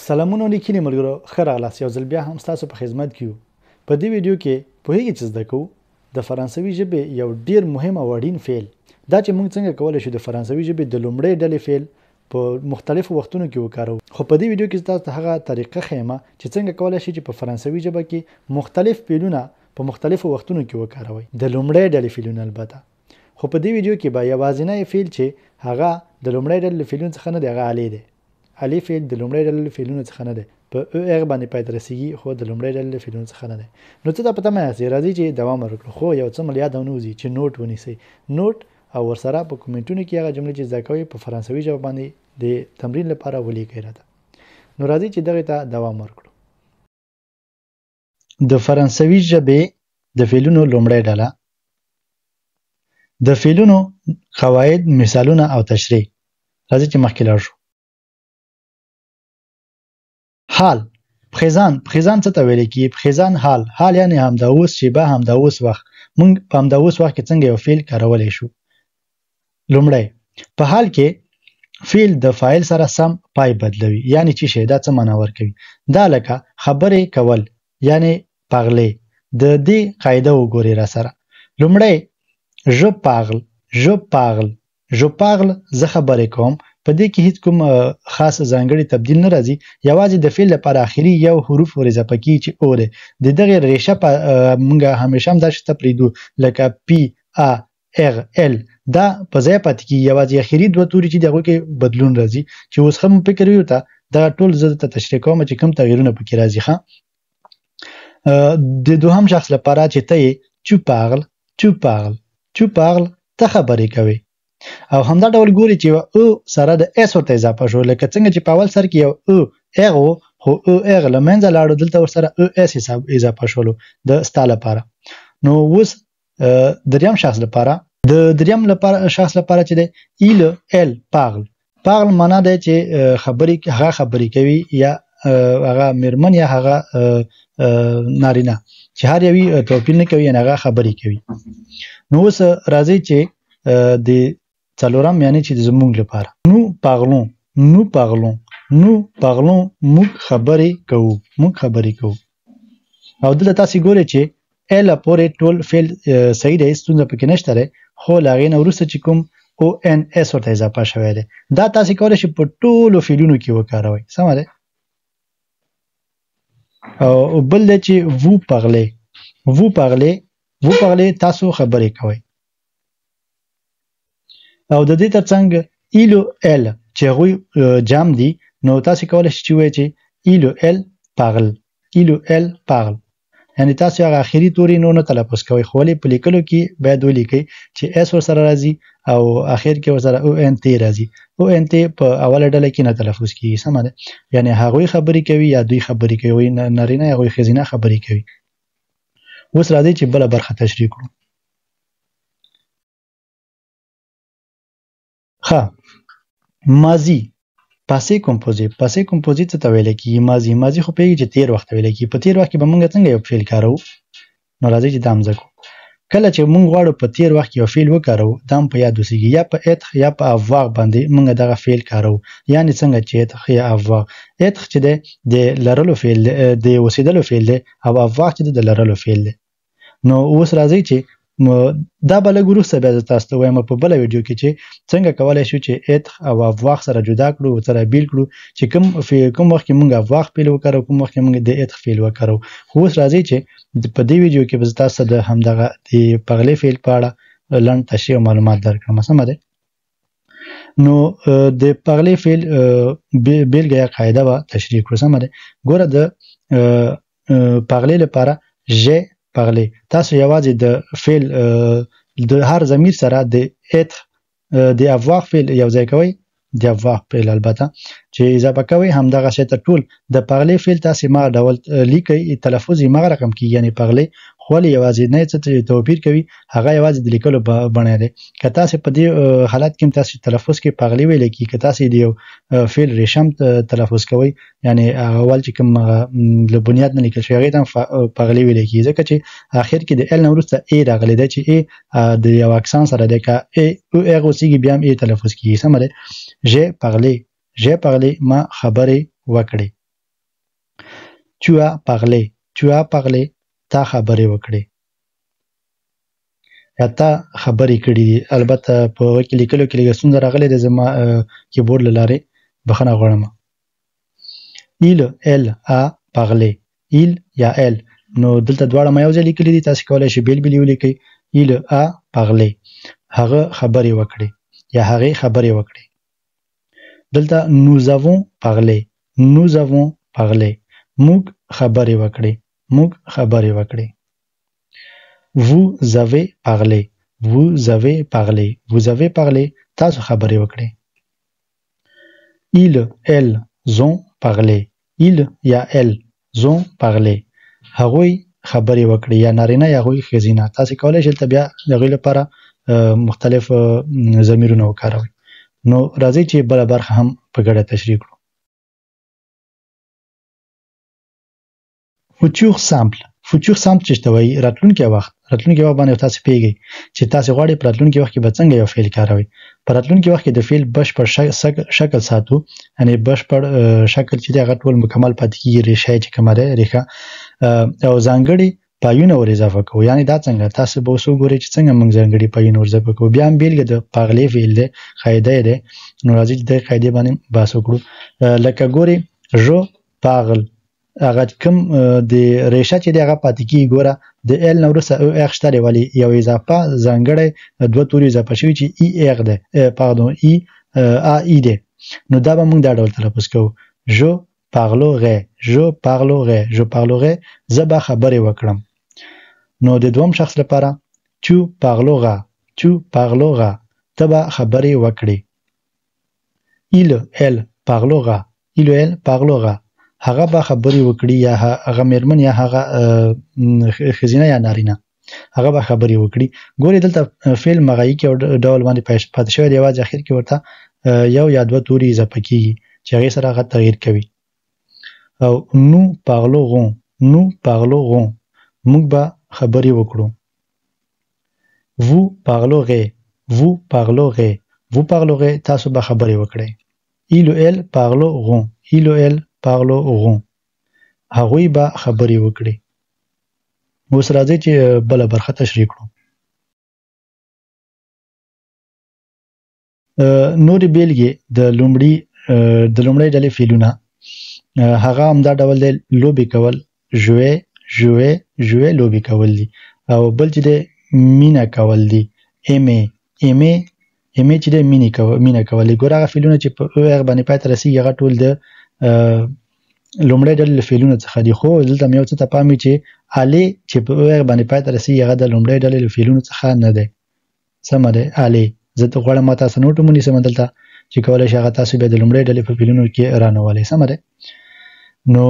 سلامونه لیکنې ملګرو ښه راغلاست یو ځل بیا هم ستاسو په خدمت کې یو په دې ویډیو کې پوهیږئ چې زده کوو د فرانسوي ژبې یو ډیر مهم او اړین فعل دا چې موږ څنګه کولی شو د فرانسوي ژبې د لومړۍ ډلې فعل په مختلفو وختونو کې وکاروو خو په دې ویډیو کې تاسو ته هغه طریقه ښیم چې څنګه کولی شئ چې په فرانسوي ژبه کې مختلف فعلونه په مختلفو وختونو کې وکاروئ د لومړۍ ډلې فعلونه البته خو په دې ویډیو کې به یوازینی فعل چې هغه د لومړۍ ډلې فعلونو څخه نه دی هغه الی دی الی فعل د لومړۍ ډلې فعلونو څخه نه دی په او ار باندې پای ته رسیږي خو د لومړۍ ډلې فعلونو څخه نه دی نو څه ته پته مې راځي راځي چې دوام ورکړو خو یو څه مل یاد ونوځي چې نوٹ ونیسئ نوٹ او ورسره په کومنټونو کې هغه جملې چې زده کوئ په فرانسوي ژبه باندې د تمرین لپاره ولیکئ راته نو راځي چې دغه ته دوام ورکړو د فرانسوي ژبې د فعلونو لومړۍ ډله د فعلونو قواعد مثالونه او تشریح راځي چې مخکې لاړ شو حال présent څه ته ویل کیږي présent حال یعنی همدا اوس شیبه همدا اوس وخت موږ په همدا اوس وخت کې څنګه یو فعل کارولای شو لومړی په حال کې فعل د فاعل سره سم پای بدلوي یعنی چې شی دا څه معنا ورکوي دا لکه خبرې کول یعنی parler د دې قاعده وګورئ را سره لومړی je parle زه خبرې کوم په دې کې هیڅ کوم خاص ځانګړي تبدیل نه راځي یوازې د فعل لپاره اخري یو حروف ور اضافه کیږي چې او ده د دغه ریشه په موږ همیشه هم دا شته پریدو لکه پی ا ار ال دا په ځای پاتې کیږي یوازې اخري دوه توري چې دغه کې بدلون راځي چې اوس هم فکر یو ته دا ټول زه ته تشریح کوم چې کوم تغیرونه پکې راځي ښه د دوهم شخص لپاره چې ته tu parles ته خبرې کوي او همدا ډول ګوري چې او سره د اس ورته اضافه شو لکه څنګه چې په اول سر کې یو او ار خو او ار لمنځه لاړو دلته ورسره او اس اضافه شولو د ستا لپاره نو اوس دریم شخص لپاره چې دی il elle parle معنا دی چې خبرې کوي یا هغه میرمن یا هغه نارینه چې هر یوی توپیر نه کوي هغه خبرې کوي نو اوس راځي چې د څلورم یعنی چې زموږ لپاره nous parlons موږ خبرې کوو او دلته تاسو ګورئ چې ال پورې ټول فعل صحیح دی ستونزه پکې نشته خو لاغې نو وروسته چې کوم او ان اس ورته اضافه شوی دی دا تاسو کولای شئ په ټولو فعلونو کې وکاروئ سم ده او بل چې vous parlez تاسو خبرې کوئ او د دې ترڅنګ il ou elle چې هغوی جام دي نو تاسو کولای شئ چې وایئ چې il ou elle parle یعنی تاسو هغه اخري توري نه تلفظ کوئ خو ولې په لیکلو کې باید ولیکئ چې اس ورسره راځي او اخر کې ورسره او ان تی راځي او ان تی په اوله ډله کې نه تلفظ کیږي سم ده یعنی هغوی خبرې کوي یا دوی خبرې کوي نارینه هغوی ښځینه خبرې کوي اوس راځي چې بله برخه تشریح کړو ښه ماضي passé composé څه ته ویل کیږي ماضي خو پیږي چې تیر وخت ویل کیږي په تیر وخت کې به موږ څنګه یو فعل کارو نو راځي چې دا هم زده کله چې موږ غواړو په تیر وخت کې یو فعل وکارو دا هم په یاد وسیږي یا په être یا په avoir باندې موږ دغه فعل کارو یعنی څنګه چې être یا avoir être چې د لرلو فعل د اوسېدلو فعل دی او avoir چې د لرلو فعل دی نو اوس راځي چې دا بل وروسته بیا تاسو ته وایم په بل ویډیو کې چې څنګه کولای شو چې être او avoir سره جدا کړو او سره بیل کړو چې کوم وخت کې موږ avoir فعل وکړو کوم وخت کې موږ د être فعل وکړو خو اوس راځي چې په دې ویډیو کې به تاسو د همدغه د parler فعل په اړه لنډ تشریح او معلومات درکړم سم ده نو د parler فعل بیلګه یا قاعده وا تشریح کړو سم ده ګوره د parler لپاره j'ai parler تاسو یوازې د فعل د هر ضمیر سره د être د avoir فعل یو ځای کوئ د avoir فعل البته چې اضافه کوئ همدغه شی ته ټول د parler فعل تاسو ما ډول لیکئ تلفظ یې ما رقم کیږي یعنی parler خو یوازې نه څه توپیر کوي هغه یوازې د لیکلو بڼه ده که تاسو په دې حالت کې تاسو تلفظ کې parler ویل کی که تاسو د یو فعل ریشم تلفظ کوئ یعنی اول چې کوم له بنیاد نه لیکل شوی هغه ته parler ویل کی ځکه چې اخر کې د ال نه وروسته ای راغلی دی چې ای د یو اکسان سره د کا ای او ار اوسېږي بیا هم ای تلفظ کیږي سم ده j'ai parlé ما خبرې وکړې tu as parlé تا خبرې وکړې یا تا خبرې کړې دي. البته په کې لیکلو کې لږ ستونزه راغلې ده، زما کیبورډ له لارې بخښنه غواړم. il elle a parlé il یا elle نو دلته دواړه ما یو ځای لیکلي دي، تاسو کولی شئ بیل بیل ولیکئ. il a parlé هغه خبرې وکړې یا هغې خبرې وکړې. دلته nous avons parlé موږ خبرې وکړې. vous avez parlé تاسو خبرې وکړې. ils elles ont parlé il یا elles ont parlé هغوی خبرې وکړې یا نارینه یا هغوی ښځینه. تاسو کولی شئ دلته بیا د هغوی لپاره مختلف ضمیرونه وکاروئ. نو راځئ چې بله برخه هم په ګډه تشریح کړو. فوچور سامپل چې ته وایي راتلونکی وخت باندې تاسو پیږئ چې تاسو غواړئ په راتلونکي وخت کې به څنګه یو فعل کاروئ. په راتلونکي وخت کې د فعل بشپړ شکل ساتو، یعنی بشپړ شکل چې دی هغه ټول مکمل پاتې کېږي، ریښه چې کومه ده ریښه او ځانګړي پایونه ور اضافه کوو. یعنی دا څنګه تاسو به اوس وګورئ چې څنګه موږ ځانګړي پایونه ور اضافه کوو. بیا هم بیلګه د پاغلې فعل دی، قاعده یې دی. نو راځئ چې د قاعدې باندې بحث وکړو. لکه ګورئ جو پاغل هغه کوم د ریشه چې دی هغه پاتې کېږي. ګوره د ال نه وروسته او اغ شته دی، ولې یو اضافه ځانګړی دوه توري اضافه شوي چې ای اغ دی ای ا ای دی. نو دا به موږ دا ډول تلفظ کوو. جو پارلوغی زه به خبرې وکړم. نو د دوم شخص لپاره tu parleras ته به خبرې وکړې. il elle parlera هغه به خبرې وکړي یا هغه میرمن یا هغه ښځینه یا نارینه هغه به خبرې وکړي. ګورې دلته فعل مغایي کې ډول باندې پاتې شوی دی، یوازې اخر کې ورته یو یا دوه توري اضافه کېږي چې هغې سره هغه تغییر کوي. او nous parlerons موږ به خبرې وکړو. vous parlerez تاسو به خبرې وکړئ. il ou elle parleront هغوی به خبرې وکړي. اوس راځئ چې بله برخه تشریح کړو. نورې بیلګې د لومړۍ ډلې فعلونه هغه همدا ډول دی. لوبې کول ژوې لوبې کول دي، او بل چې دی مینه کول دي ایمې چې دی مینه کول دي. ګوره هغه فعلونه چې په هغه باندې پای ته رسېږي هغه ټول د لومړۍ ډلې له فعلونو څخه دي. خو دلته مې یو څه ته پام وي چې الې چې په هغه باندې پای ته رسېږي هغه د لومړۍ ډلې له فعلونو څخه نه دی. سمه دی الې. زه ته غواړم ما تاسو نوټ ونیسم دلته چې کولی شئ هغه تاسو بیا د لومړۍ ډلې په فعلونو کې رانولئ. سمه دی. نو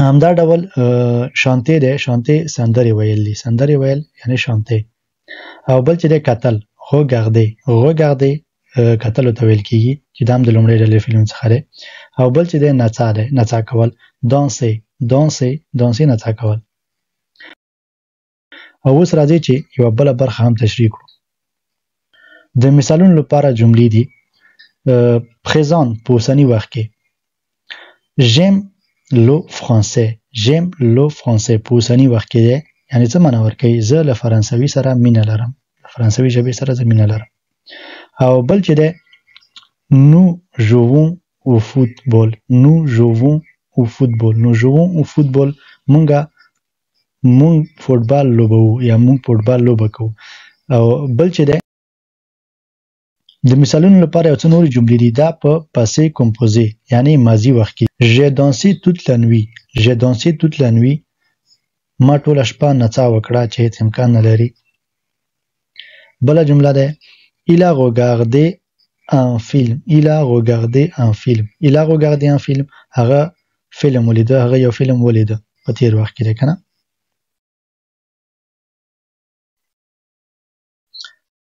همدا ډول شانتې دی. شانتې سندرې ویل دي، سندرې ویل یعنی شانتې. او بل چې دی کتل غوږاردې کتلو ته ویل کېږي چې دا هم د لومړۍ ډلې فعلونو څخه دی. او بل چې دی نڅا کول دانسې نڅا کول. او اوس راځئ چې یوه بله برخه هم تشریح کړو. د مثالونو لپاره جملې دي. پریزان په اوسني وخت کې j'aime le français په اوسني وخت کې دی، یعنی څه معنا ورکوي؟ زه له فرانسوي سره مینه لرم، له فرانسوي ژبې سره زه مینه لرم. او بل چې دی nous jouons au football مونږ فوټبال لوبوو یا مونږ فوټبال لوبه کوو. او بل چې دی د مثالونو لپاره یو څه نورې جملې دي. دا په پاسې کمپوزې یعنی ماضي وخت کې j'ai dansé toute la nuit ما ټوله شپه نڅا وکړه چې هیڅ امکان نه لري. بله جمله ده il a regardé un film هغه فلم ولیده، هغه یو فلم ولیده په تیر وخت کې دی که نه.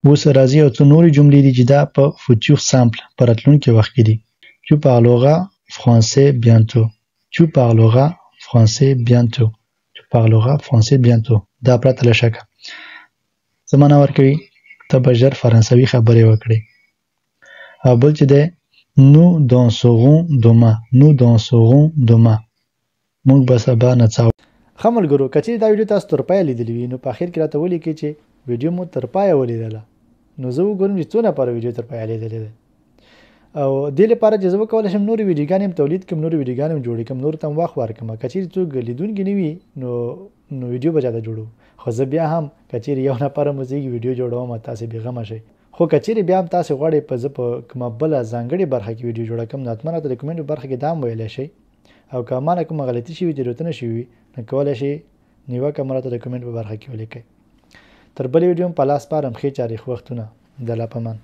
اوس راځي یو څه نورې جملې دي چې دا په فوچور سامپل په راتلونکي وخت کې دي. tu parleras français bientôt دا پرته له شکه څه معنا ورکوي؟ ته به ژر فرانسوي خبرې وکړې. او بل چې دی nous danserons demain موږ به سبا نڅاو. ښه ملګرو، که چیرې دا ویډیو تاسو تر پایه لیدلی وي نو په اخر کې راته ولیکئ چې ویډیو مو تر پایه ولیدله، نو زه وګورم چې څونه پاره ویډیو تر پایه لیدلې ده. او دې لپاره چې زه وکولی شم نورې ویډیوګانې هم تولید کړم، نورې ویډیوګانې هم جوړې کړم، نورو ته هم وخت ورکړم. که چیرې څوک لیدونکي نه وي نو ویډیو به چاته جوړو، خو زه بیا هم که چیرې یو نفر هم اوسېږي ویډیو جوړوم، تاسې بېغمه شئ. خو که چیرې بیا هم تاسې غواړئ زه په کومه بله ځانګړې برخه کې ویډیو جوړه کړم، نو حتما راته د کمنټ په برخه کې دا هم ویلی شئ. او که ما نه کومه غلطي شوي، تېروتنه شوي وي، نو کولی شئ نیوکه مو راته د کمنټ په برخه کې ولیکئ. تر بلې ویډیو هم په لاس سپارم. ښې چارې، ښه وختونه. د الله په امان.